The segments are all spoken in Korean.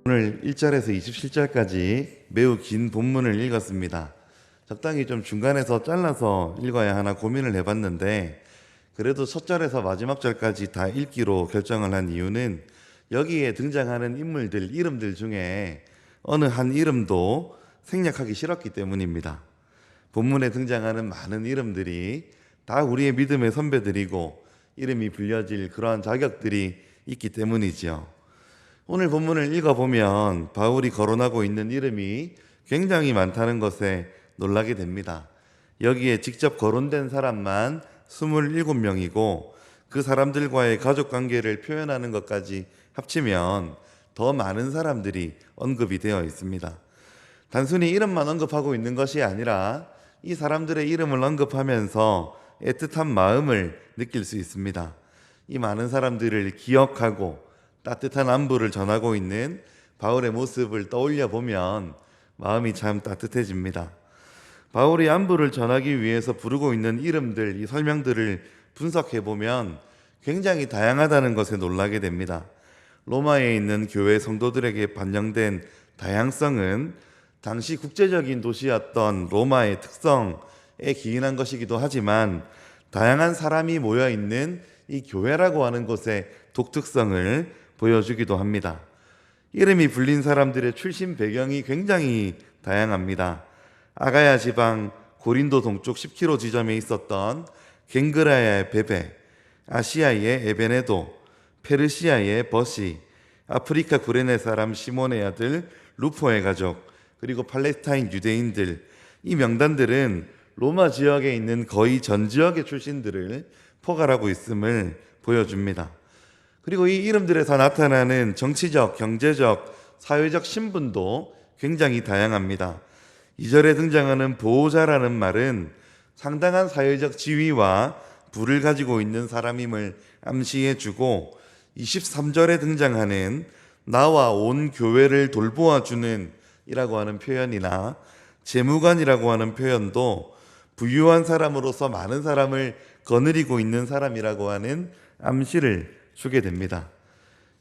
오늘 1절에서 27절까지 매우 긴 본문을 읽었습니다. 적당히 좀 중간에서 잘라서 읽어야 하나 고민을 해봤는데, 그래도 첫 절에서 마지막 절까지 다 읽기로 결정을 한 이유는 여기에 등장하는 인물들 이름들 중에 어느 한 이름도 생략하기 싫었기 때문입니다. 본문에 등장하는 많은 이름들이 다 우리의 믿음의 선배들이고 이름이 불려질 그러한 자격들이 있기 때문이지요. 오늘 본문을 읽어보면 바울이 거론하고 있는 이름이 굉장히 많다는 것에 놀라게 됩니다. 여기에 직접 거론된 사람만 27명이고 그 사람들과의 가족관계를 표현하는 것까지 합치면 더 많은 사람들이 언급이 되어 있습니다. 단순히 이름만 언급하고 있는 것이 아니라 이 사람들의 이름을 언급하면서 애틋한 마음을 느낄 수 있습니다. 이 많은 사람들을 기억하고 따뜻한 안부를 전하고 있는 바울의 모습을 떠올려 보면 마음이 참 따뜻해집니다. 바울이 안부를 전하기 위해서 부르고 있는 이름들, 이 설명들을 분석해 보면 굉장히 다양하다는 것에 놀라게 됩니다. 로마에 있는 교회 성도들에게 반영된 다양성은 당시 국제적인 도시였던 로마의 특성에 기인한 것이기도 하지만, 다양한 사람이 모여 있는 이 교회라고 하는 곳의 독특성을 보여주기도 합니다. 이름이 불린 사람들의 출신 배경이 굉장히 다양합니다. 아가야 지방 고린도 동쪽 10km 지점에 있었던 갱그라야의 베베, 아시아의 에베네도, 페르시아의 버시, 아프리카 구레네 사람 시몬의 아들 루포의 가족, 그리고 팔레스타인 유대인들, 이 명단들은 로마 지역에 있는 거의 전 지역의 출신들을 포괄하고 있음을 보여줍니다. 그리고 이 이름들에서 나타나는 정치적, 경제적, 사회적 신분도 굉장히 다양합니다. 2절에 등장하는 보호자라는 말은 상당한 사회적 지위와 부를 가지고 있는 사람임을 암시해주고, 23절에 등장하는 나와 온 교회를 돌보아주는 이라고 하는 표현이나 재무관이라고 하는 표현도 부유한 사람으로서 많은 사람을 거느리고 있는 사람이라고 하는 암시를 주게 됩니다.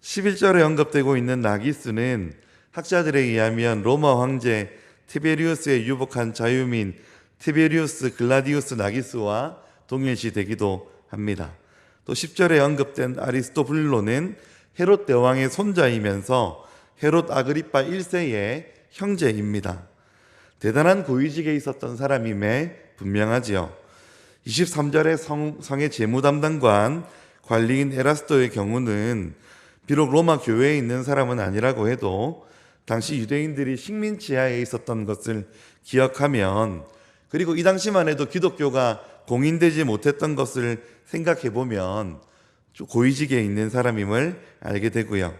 11절에 언급되고 있는 나기스는 학자들에 의하면 로마 황제 티베리우스의 유복한 자유민 티베리우스 글라디우스 나기스와 동일시 되기도 합니다. 또 10절에 언급된 아리스토블로는 헤롯 대왕의 손자이면서 헤롯 아그리파 1세의 형제입니다. 대단한 고위직에 있었던 사람임에 분명하지요. 23절의 성의 재무담당관 관리인 에라스도의 경우는 비록 로마 교회에 있는 사람은 아니라고 해도 당시 유대인들이 식민 지하에 있었던 것을 기억하면, 그리고 이 당시만 해도 기독교가 공인되지 못했던 것을 생각해 보면 고위직에 있는 사람임을 알게 되고요.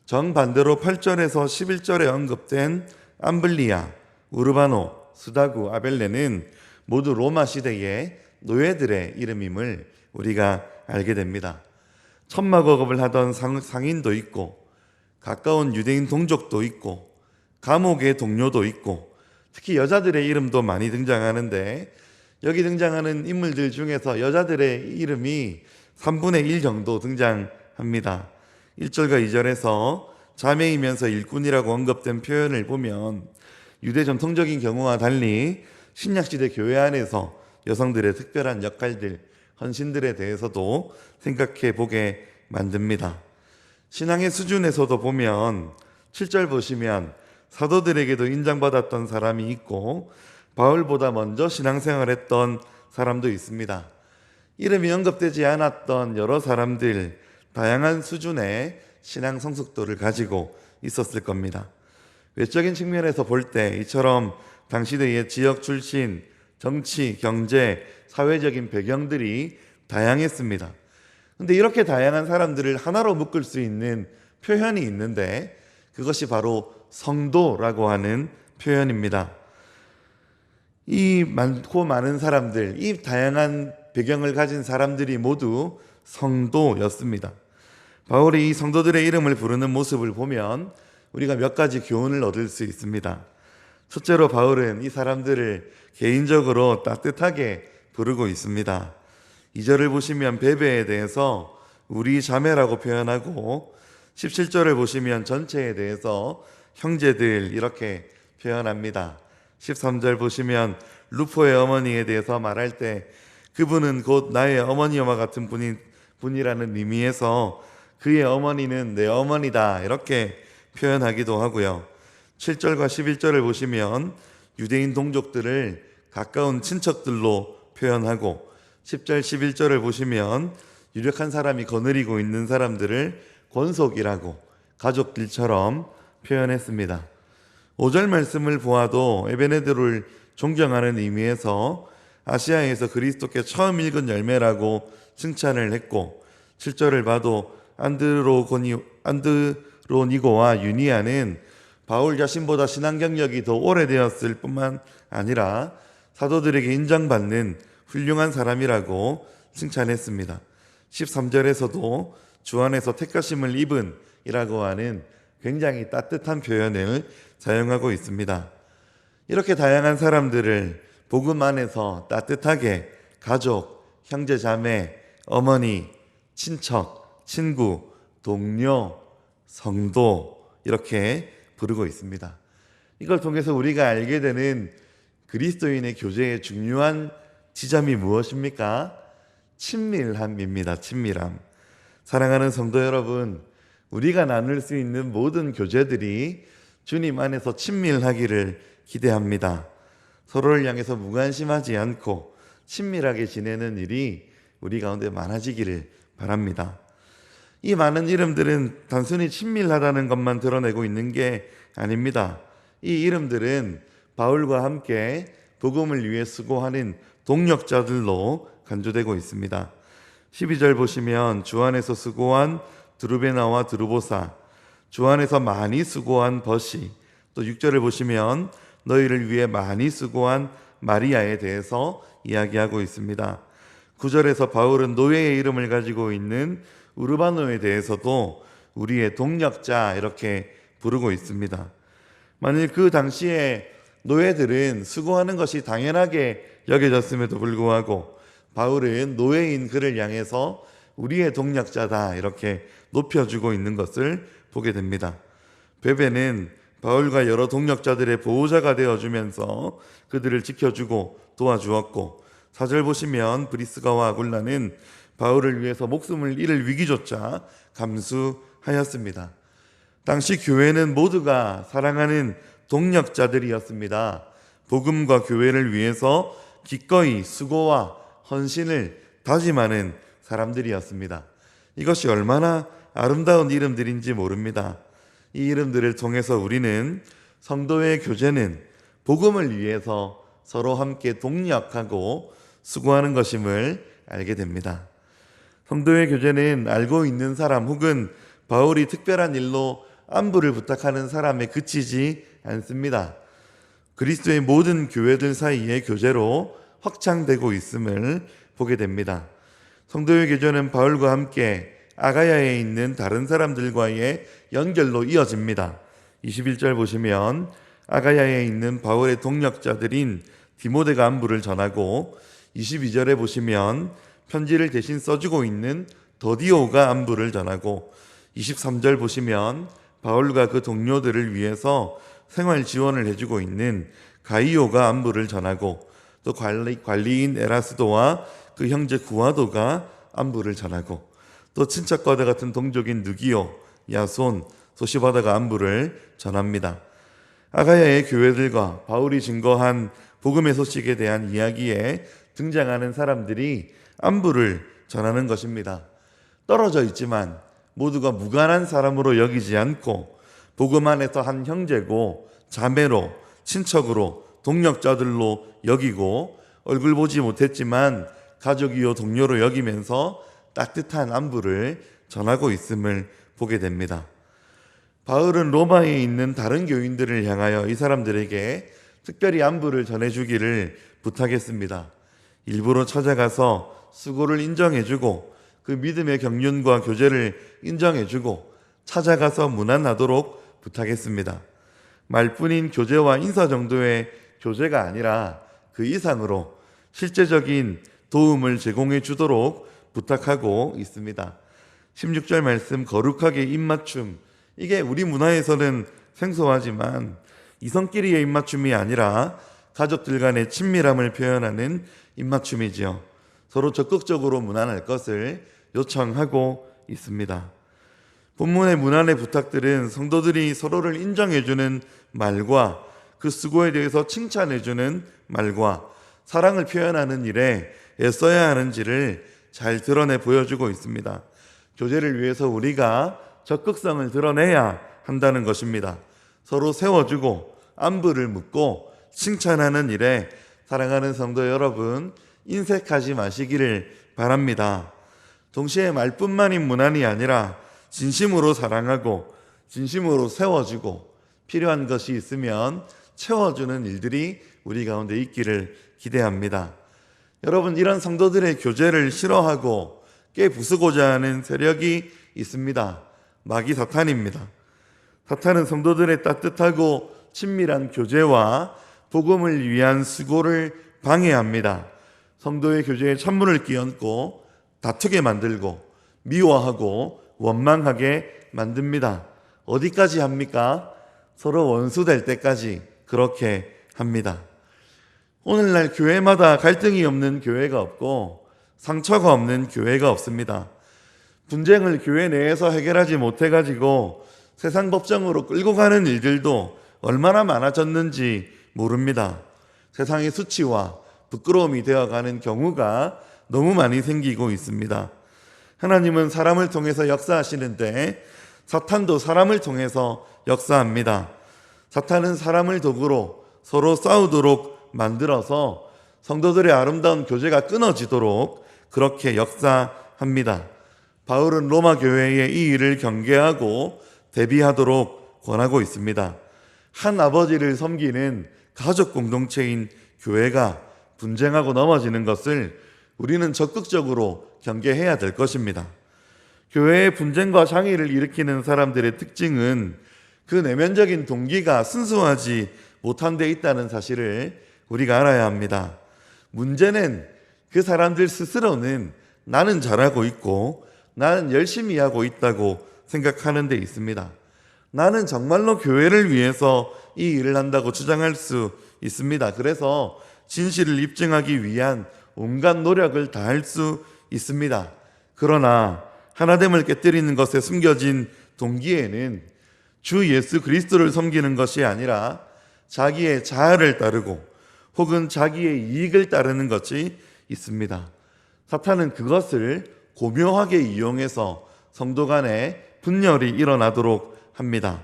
정반대로 8절에서 11절에 언급된 암블리아, 우르바노, 수다구, 아벨레는 모두 로마 시대의 노예들의 이름임을 우리가 알게 됩니다. 천막업을 하던 상인도 있고, 가까운 유대인 동족도 있고, 감옥의 동료도 있고, 특히 여자들의 이름도 많이 등장하는데, 여기 등장하는 인물들 중에서 여자들의 이름이 3분의 1 정도 등장합니다. 1절과 2절에서 자매이면서 일꾼이라고 언급된 표현을 보면 유대 전통적인 경우와 달리 신약시대 교회 안에서 여성들의 특별한 역할들, 헌신들에 대해서도 생각해 보게 만듭니다. 신앙의 수준에서도 보면 7절 보시면 사도들에게도 인정받았던 사람이 있고 바울보다 먼저 신앙생활했던 사람도 있습니다. 이름이 언급되지 않았던 여러 사람들, 다양한 수준의 신앙 성숙도를 가지고 있었을 겁니다. 외적인 측면에서 볼 때 이처럼 당시대의 지역 출신, 정치, 경제, 사회적인 배경들이 다양했습니다. 그런데 이렇게 다양한 사람들을 하나로 묶을 수 있는 표현이 있는데, 그것이 바로 성도라고 하는 표현입니다. 이 많고 많은 사람들, 이 다양한 배경을 가진 사람들이 모두 성도였습니다. 바울이 이 성도들의 이름을 부르는 모습을 보면 우리가 몇 가지 교훈을 얻을 수 있습니다. 첫째로 바울은 이 사람들을 개인적으로 따뜻하게 부르고 있습니다. 2절을 보시면 베베에 대해서 우리 자매라고 표현하고 17절을 보시면 전체에 대해서 형제들 이렇게 표현합니다. 13절 보시면 루포의 어머니에 대해서 말할 때 그분은 곧 나의 어머니와 같은 분이라는 의미에서 그의 어머니는 내 어머니다 이렇게 표현하기도 하고요. 7절과 11절을 보시면 유대인 동족들을 가까운 친척들로 표현하고 10절 11절을 보시면 유력한 사람이 거느리고 있는 사람들을 권속이라고 가족들처럼 표현했습니다. 5절 말씀을 보아도 에베네도를 존경하는 의미에서 아시아에서 그리스도께 처음 읽은 열매라고 칭찬을 했고 7절을 봐도 안드로니고와 유니아는 바울 자신보다 신앙 경력이 더 오래되었을 뿐만 아니라 사도들에게 인정받는 훌륭한 사람이라고 칭찬했습니다. 13절에서도 주 안에서 택하심을 입은 이라고 하는 굉장히 따뜻한 표현을 사용하고 있습니다. 이렇게 다양한 사람들을 복음 안에서 따뜻하게 가족, 형제, 자매, 어머니, 친척, 친구, 동료, 성도 이렇게 부르고 있습니다. 이걸 통해서 우리가 알게 되는 그리스도인의 교제의 중요한 지점이 무엇입니까? 친밀함입니다. 친밀함. 사랑하는 성도 여러분, 우리가 나눌 수 있는 모든 교제들이 주님 안에서 친밀하기를 기대합니다. 서로를 향해서 무관심하지 않고 친밀하게 지내는 일이 우리 가운데 많아지기를 바랍니다. 이 많은 이름들은 단순히 친밀하다는 것만 드러내고 있는 게 아닙니다. 이 이름들은 바울과 함께 복음을 위해 수고하는 동력자들로 간주되고 있습니다. 12절 보시면 주 안에서 수고한 드루베나와 드루보사, 주 안에서 많이 수고한 버시, 또 6절을 보시면 너희를 위해 많이 수고한 마리아에 대해서 이야기하고 있습니다. 9절에서 바울은 노예의 이름을 가지고 있는 우르바노에 대해서도 우리의 동력자 이렇게 부르고 있습니다. 만일 그 당시에 노예들은 수고하는 것이 당연하게 여겨졌음에도 불구하고 바울은 노예인 그를 향해서 우리의 동력자다 이렇게 높여주고 있는 것을 보게 됩니다. 베베는 바울과 여러 동력자들의 보호자가 되어주면서 그들을 지켜주고 도와주었고 4절 보시면 브리스가와 아굴라는 바울을 위해서 목숨을 잃을 위기조차 감수하였습니다. 당시 교회는 모두가 사랑하는 동력자들이었습니다. 복음과 교회를 위해서 기꺼이 수고와 헌신을 다짐하는 사람들이었습니다. 이것이 얼마나 아름다운 이름들인지 모릅니다. 이 이름들을 통해서 우리는 성도의 교제는 복음을 위해서 서로 함께 동력하고 수고하는 것임을 알게 됩니다. 성도의 교제는 알고 있는 사람 혹은 바울이 특별한 일로 안부를 부탁하는 사람에 그치지 않습니다. 그리스도의 모든 교회들 사이의 교제로 확장되고 있음을 보게 됩니다. 성도의 교제는 바울과 함께 아가야에 있는 다른 사람들과의 연결로 이어집니다. 21절 보시면 아가야에 있는 바울의 동력자들인 디모데가 안부를 전하고 22절에 보시면 편지를 대신 써주고 있는 더디오가 안부를 전하고 23절 보시면 바울과 그 동료들을 위해서 생활 지원을 해주고 있는 가이오가 안부를 전하고 또 관리인 에라스도와 그 형제 구아도가 안부를 전하고 또 친척과도 같은 동족인 누기오, 야손, 소시바다가 안부를 전합니다. 아가야의 교회들과 바울이 증거한 복음의 소식에 대한 이야기에 등장하는 사람들이 안부를 전하는 것입니다. 떨어져 있지만 모두가 무관한 사람으로 여기지 않고 복음 안에서 한 형제고 자매로 친척으로 동력자들로 여기고 얼굴 보지 못했지만 가족이요 동료로 여기면서 따뜻한 안부를 전하고 있음을 보게 됩니다. 바울은 로마에 있는 다른 교인들을 향하여 이 사람들에게 특별히 안부를 전해주기를 부탁했습니다. 일부러 찾아가서 수고를 인정해주고 그 믿음의 경륜과 교제를 인정해주고 찾아가서 문안하도록 부탁했습니다. 말뿐인 교제와 인사 정도의 교제가 아니라 그 이상으로 실제적인 도움을 제공해 주도록 부탁하고 있습니다. 16절 말씀 거룩하게 입맞춤. 이게 우리 문화에서는 생소하지만 이성끼리의 입맞춤이 아니라 가족들 간의 친밀함을 표현하는 입맞춤이지요. 서로 적극적으로 문안할 것을 요청하고 있습니다. 본문의 문안의 부탁들은 성도들이 서로를 인정해주는 말과 그 수고에 대해서 칭찬해주는 말과 사랑을 표현하는 일에 애써야 하는지를 잘 드러내 보여주고 있습니다. 교제를 위해서 우리가 적극성을 드러내야 한다는 것입니다. 서로 세워주고 안부를 묻고 칭찬하는 일에 사랑하는 성도 여러분, 인색하지 마시기를 바랍니다. 동시에 말뿐만인 문안이 아니라 진심으로 사랑하고 진심으로 세워주고 필요한 것이 있으면 채워주는 일들이 우리 가운데 있기를 기대합니다. 여러분, 이런 성도들의 교제를 싫어하고 깨부수고자 하는 세력이 있습니다. 마귀 사탄입니다. 사탄은 성도들의 따뜻하고 친밀한 교제와 복음을 위한 수고를 방해합니다. 성도의 교제에 찬물을 끼얹고 다투게 만들고 미워하고 원망하게 만듭니다. 어디까지 합니까? 서로 원수될 때까지 그렇게 합니다. 오늘날 교회마다 갈등이 없는 교회가 없고 상처가 없는 교회가 없습니다. 분쟁을 교회 내에서 해결하지 못해가지고 세상 법정으로 끌고 가는 일들도 얼마나 많아졌는지 모릅니다. 세상의 수치와 부끄러움이 되어가는 경우가 너무 많이 생기고 있습니다. 하나님은 사람을 통해서 역사하시는데 사탄도 사람을 통해서 역사합니다. 사탄은 사람을 도구로 서로 싸우도록 만들어서 성도들의 아름다운 교제가 끊어지도록 그렇게 역사합니다. 바울은 로마 교회에 이 일을 경계하고 대비하도록 권하고 있습니다. 한 아버지를 섬기는 가족 공동체인 교회가 분쟁하고 넘어지는 것을 우리는 적극적으로 경계해야 될 것입니다. 교회의 분쟁과 장애를 일으키는 사람들의 특징은 그 내면적인 동기가 순수하지 못한 데 있다는 사실을 우리가 알아야 합니다. 문제는 그 사람들 스스로는 나는 잘하고 있고 나는 열심히 하고 있다고 생각하는 데 있습니다. 나는 정말로 교회를 위해서 이 일을 한다고 주장할 수 있습니다. 그래서 진실을 입증하기 위한 온갖 노력을 다할 수 있습니다. 그러나 하나됨을 깨뜨리는 것에 숨겨진 동기에는 주 예수 그리스도를 섬기는 것이 아니라 자기의 자아를 따르고 혹은 자기의 이익을 따르는 것이 있습니다. 사탄은 그것을 고묘하게 이용해서 성도 간에 분열이 일어나도록 합니다.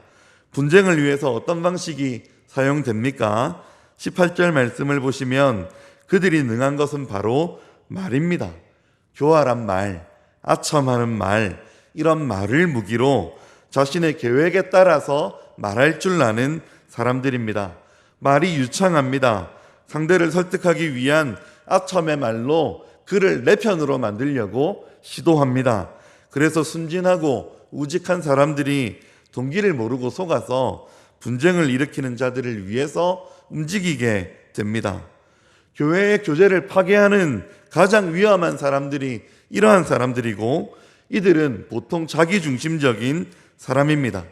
분쟁을 위해서 어떤 방식이 사용됩니까? 18절 말씀을 보시면 그들이 능한 것은 바로 말입니다. 교활한 말, 아첨하는 말, 이런 말을 무기로 자신의 계획에 따라서 말할 줄 아는 사람들입니다. 말이 유창합니다. 상대를 설득하기 위한 아첨의 말로 그를 내 편으로 만들려고 시도합니다. 그래서 순진하고 우직한 사람들이 동기를 모르고 속아서 분쟁을 일으키는 자들을 위해서 움직이게 됩니다. 교회의 교제를 파괴하는 가장 위험한 사람들이 이러한 사람들이고 이들은 보통 자기중심적인 사람입니다.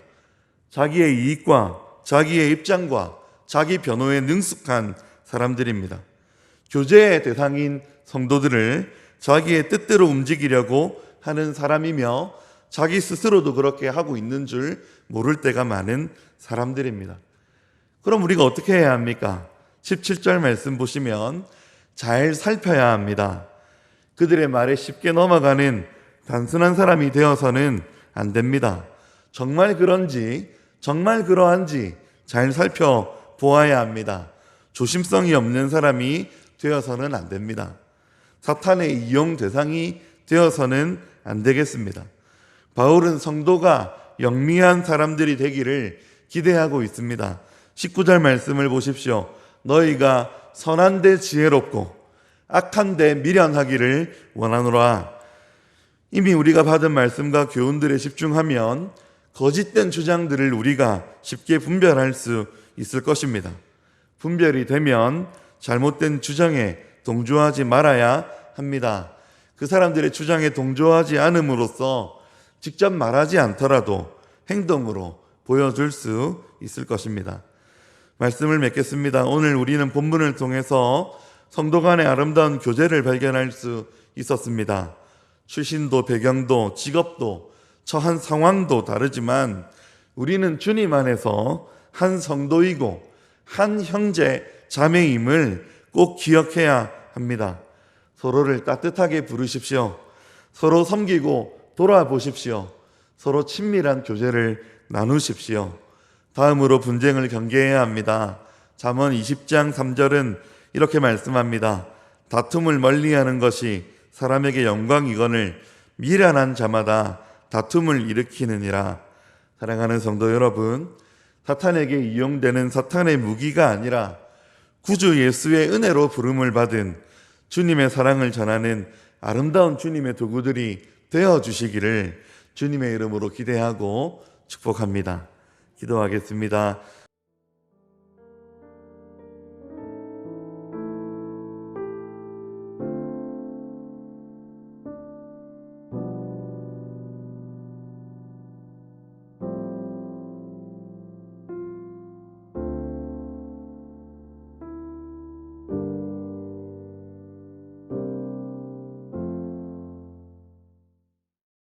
자기의 이익과 자기의 입장과 자기 변호에 능숙한 사람들입니다. 교제의 대상인 성도들을 자기의 뜻대로 움직이려고 하는 사람이며 자기 스스로도 그렇게 하고 있는 줄 모를 때가 많은 사람들입니다. 그럼 우리가 어떻게 해야 합니까? 17절 말씀 보시면 잘 살펴야 합니다. 그들의 말에 쉽게 넘어가는 단순한 사람이 되어서는 안 됩니다. 정말 그런지, 정말 그러한지 잘 살펴보아야 합니다. 조심성이 없는 사람이 되어서는 안 됩니다. 사탄의 이용 대상이 되어서는 안 되겠습니다. 바울은 성도가 영리한 사람들이 되기를 기대하고 있습니다. 19절 말씀을 보십시오. 너희가 선한데 지혜롭고 악한데 미련하기를 원하노라. 이미 우리가 받은 말씀과 교훈들에 집중하면 거짓된 주장들을 우리가 쉽게 분별할 수 있을 것입니다. 분별이 되면 잘못된 주장에 동조하지 말아야 합니다. 그 사람들의 주장에 동조하지 않음으로써 직접 말하지 않더라도 행동으로 보여줄 수 있을 것입니다. 말씀을 맺겠습니다. 오늘 우리는 본문을 통해서 성도 간의 아름다운 교제를 발견할 수 있었습니다. 출신도 배경도 직업도 처한 상황도 다르지만 우리는 주님 안에서 한 성도이고 한 형제 자매임을 꼭 기억해야 합니다. 서로를 따뜻하게 부르십시오. 서로 섬기고 돌아보십시오. 서로 친밀한 교제를 나누십시오. 다음으로 분쟁을 경계해야 합니다. 잠언 20장 3절은 이렇게 말씀합니다. 다툼을 멀리하는 것이 사람에게 영광이거늘 미련한 자마다 다툼을 일으키느니라. 사랑하는 성도 여러분, 사탄에게 이용되는 사탄의 무기가 아니라 구주 예수의 은혜로 부름을 받은 주님의 사랑을 전하는 아름다운 주님의 도구들이 되어주시기를 주님의 이름으로 기대하고 축복합니다. 기도하겠습니다.